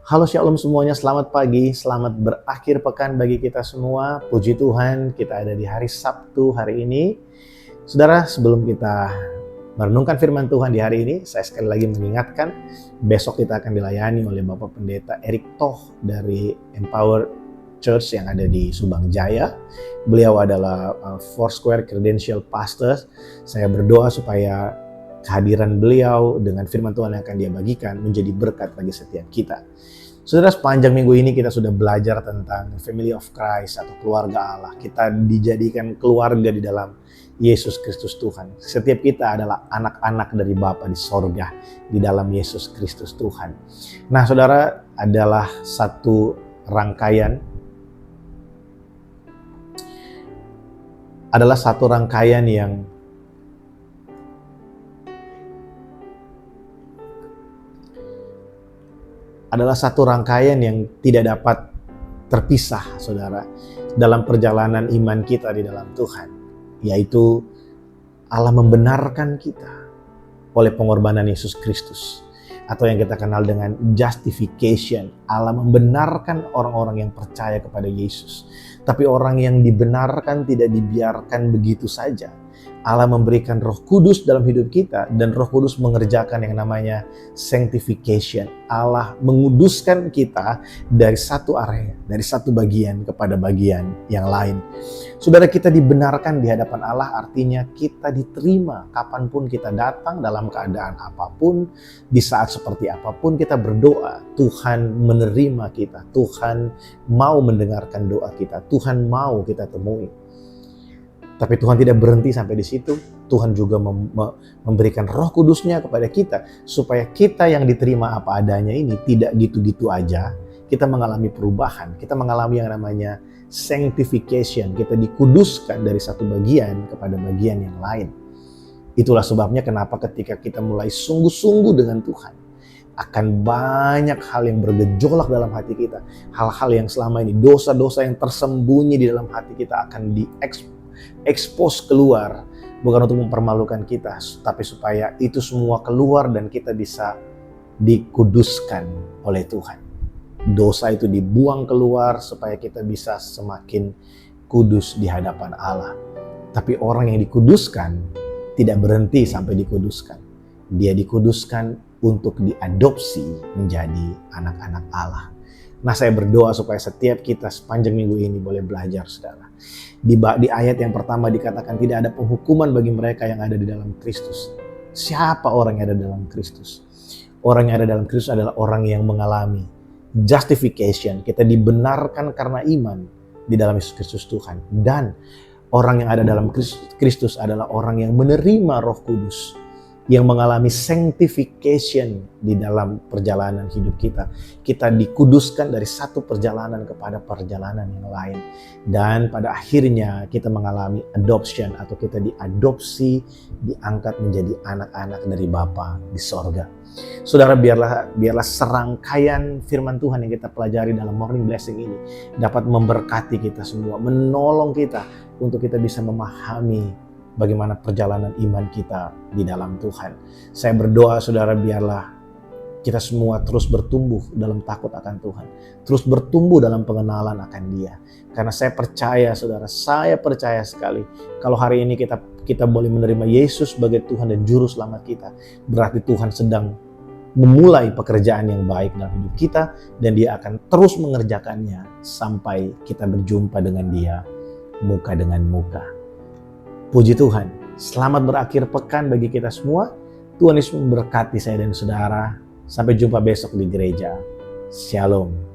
Halo Shalom semuanya, selamat pagi, selamat berakhir pekan bagi kita semua. Puji Tuhan, kita ada di hari Sabtu hari ini. Saudara, sebelum kita merenungkan firman Tuhan di hari ini, saya sekali lagi mengingatkan, besok kita akan dilayani oleh Bapak Pendeta Erick Thoh dari Empower Church yang ada di Subang Jaya. Beliau adalah Foursquare Credential Pastor. Saya berdoa supaya kehadiran beliau dengan firman Tuhan yang akan dia bagikan menjadi berkat bagi setiap kita. Saudara, sepanjang minggu ini kita sudah belajar tentang Family of Christ atau keluarga Allah. Kita dijadikan keluarga di dalam Yesus Kristus Tuhan. Setiap kita adalah anak-anak dari Bapa di sorga di dalam Yesus Kristus Tuhan. Nah, saudara, adalah satu rangkaian yang tidak dapat terpisah, saudara, dalam perjalanan iman kita di dalam Tuhan, yaitu Allah membenarkan kita oleh pengorbanan Yesus Kristus, atau yang kita kenal dengan justification. Allah membenarkan orang-orang yang percaya kepada Yesus, tapi orang yang dibenarkan tidak dibiarkan begitu saja. Allah memberikan Roh Kudus dalam hidup kita, dan Roh Kudus mengerjakan yang namanya sanctification. Allah menguduskan kita dari satu area, dari satu bagian kepada bagian yang lain. Saudara, kita dibenarkan di hadapan Allah artinya kita diterima kapanpun kita datang, dalam keadaan apapun, di saat seperti apapun kita berdoa, Tuhan menerima kita, Tuhan mau mendengarkan doa kita, Tuhan mau kita temui. Tapi Tuhan tidak berhenti sampai di situ. Tuhan juga memberikan Roh Kudus-Nya kepada kita, supaya kita yang diterima apa adanya ini tidak gitu-gitu aja. Kita mengalami perubahan, kita mengalami yang namanya sanctification. Kita dikuduskan dari satu bagian kepada bagian yang lain. Itulah sebabnya kenapa ketika kita mulai sungguh-sungguh dengan Tuhan, akan banyak hal yang bergejolak dalam hati kita. Hal-hal yang selama ini, dosa-dosa yang tersembunyi di dalam hati kita akan expose keluar, bukan untuk mempermalukan kita, tapi supaya itu semua keluar dan kita bisa dikuduskan oleh Tuhan. Dosa itu dibuang keluar supaya kita bisa semakin kudus di hadapan Allah. Tapi orang yang dikuduskan tidak berhenti sampai dikuduskan. Dia dikuduskan untuk diadopsi menjadi anak-anak Allah. Nah, saya berdoa supaya setiap kita sepanjang minggu ini boleh belajar, saudara. Di ayat yang pertama dikatakan tidak ada penghukuman bagi mereka yang ada di dalam Kristus. Siapa orang yang ada dalam Kristus? Orang yang ada dalam Kristus adalah orang yang mengalami justification. Kita dibenarkan karena iman di dalam Yesus Kristus Tuhan. Dan orang yang ada dalam Kristus adalah orang yang menerima Roh Kudus, yang mengalami sanctification di dalam perjalanan hidup kita. Kita dikuduskan dari satu perjalanan kepada perjalanan yang lain. Dan pada akhirnya kita mengalami adoption, atau kita diadopsi, diangkat menjadi anak-anak dari Bapa di sorga. Saudara, biarlah serangkaian firman Tuhan yang kita pelajari dalam Morning Blessing ini dapat memberkati kita semua, menolong kita untuk kita bisa memahami bagaimana perjalanan iman kita di dalam Tuhan. Saya berdoa, saudara, biarlah kita semua terus bertumbuh dalam takut akan Tuhan, terus bertumbuh dalam pengenalan akan Dia. Karena saya percaya, saudara, saya percaya sekali, kalau hari ini kita boleh menerima Yesus sebagai Tuhan dan Juru Selamat kita, berarti Tuhan sedang memulai pekerjaan yang baik dalam hidup kita, dan Dia akan terus mengerjakannya sampai kita berjumpa dengan Dia muka dengan muka. Puji Tuhan, selamat berakhir pekan bagi kita semua. Tuhan Yesus memberkati saya dan saudara. Sampai jumpa besok di gereja. Shalom.